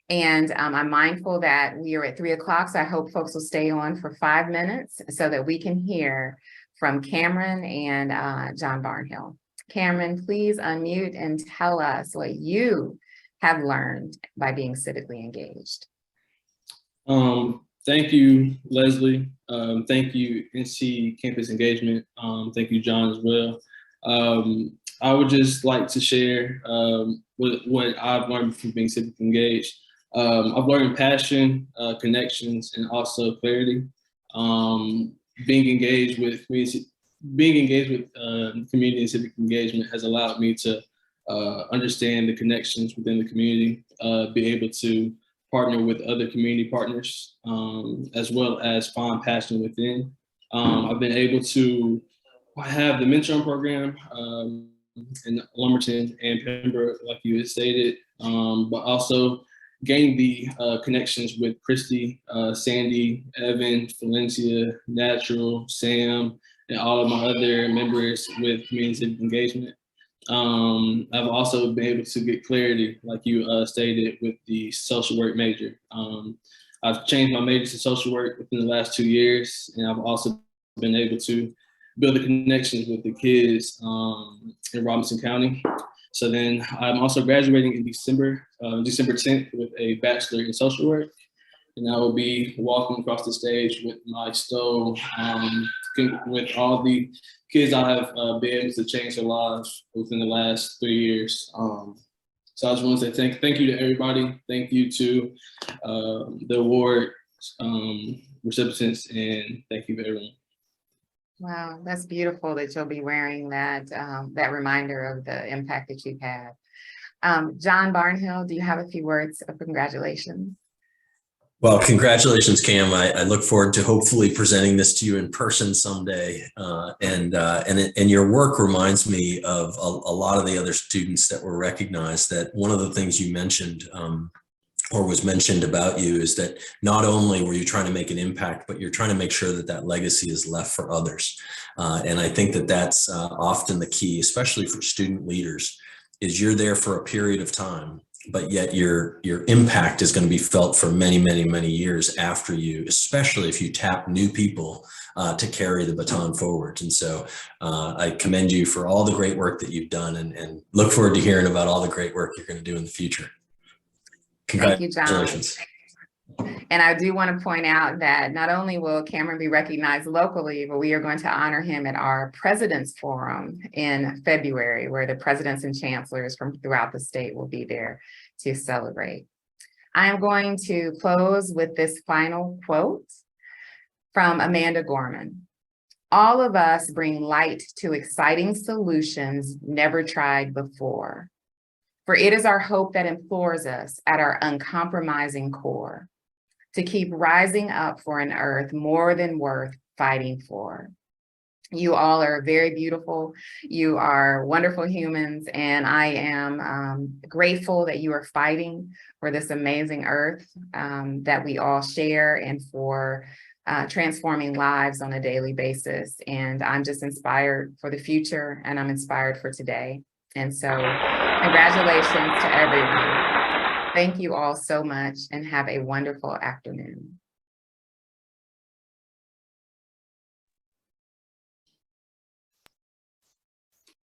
And I'm mindful that we are at 3 o'clock, so I hope folks will stay on for 5 minutes so that we can hear from Cameron and John Barnhill. Cameron, please unmute and tell us what you have learned by being civically engaged. Thank you, Leslie. Thank you, NC Campus Engagement. Thank you, John, as well. I would just like to share what I've learned from being civically engaged. I've learned passion, connections, and also clarity. Being engaged with community and civic engagement has allowed me to understand the connections within the community, be able to partner with other community partners, as well as find passion within. I've been able to have the mentoring program in Lumberton and Pembroke, like you had stated, but also gain the connections with Christy, Sandy, Evan, Valencia, Natural, Sam, and all of my other members with community civic engagement. I've also been able to get clarity, like you stated, with the social work major. I've changed my major to social work within the last 2 years, and I've also been able to build the connections with the kids in Robinson County. So then I'm also graduating in December 10th with a bachelor in social work. And I will be walking across the stage with my stole, with all the kids I have been able to change their lives within the last 3 years. So I just want to say thank you to everybody. Thank you to the award recipients, and thank you to everyone. Wow, that's beautiful that you'll be wearing that that reminder of the impact that you've had. John Barnhill, do you have a few words of congratulations? Well, congratulations, Cam. I look forward to hopefully presenting this to you in person someday. And your work reminds me of a lot of the other students that were recognized. That one of the things you mentioned or was mentioned about you is that not only were you trying to make an impact, but you're trying to make sure that that legacy is left for others. And I think that that's often the key, especially for student leaders, is you're there for a period of time. but yet your impact is going to be felt for many, many, many years after you, especially if you tap new people to carry the baton forward. And so I commend you for all the great work that you've done, and look forward to hearing about all the great work you're going to do in the future. Congratulations. Thank you, John. And I do want to point out that not only will Cameron be recognized locally, but we are going to honor him at our President's Forum in February, where the presidents and chancellors from throughout the state will be there to celebrate. I am going to close with this final quote from Amanda Gorman. All of us bring light to exciting solutions never tried before. For it is our hope that implores us at our uncompromising core to keep rising up for an earth more than worth fighting for. You all are very beautiful. You are wonderful humans, and I am grateful that you are fighting for this amazing earth that we all share, and for transforming lives on a daily basis. And I'm just inspired for the future, and I'm inspired for today. And so congratulations to everyone. Thank you all so much, and have a wonderful afternoon.